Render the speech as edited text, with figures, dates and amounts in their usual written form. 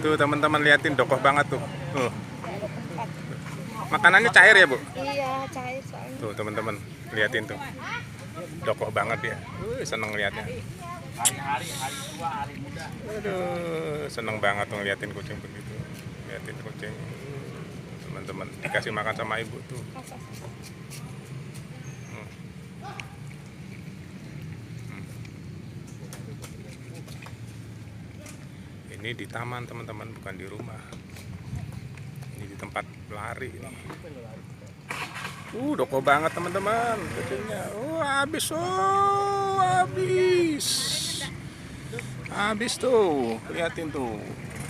Tuh teman-teman liatin, dokoh banget tuh. Makanannya cair ya, Bu? Iya, cair soalnya. Tuh teman-teman liatin tuh. Dokoh banget ya. Seneng liatnya. Aduh, seneng banget tuh ngeliatin kucing begitu. Liatin kucing. Teman-teman dikasih makan sama ibu tuh. Ini di taman teman-teman, bukan di rumah. Ini di tempat lari nih. Doko banget teman-teman kucingnya. Habis tuh. Liatin tuh.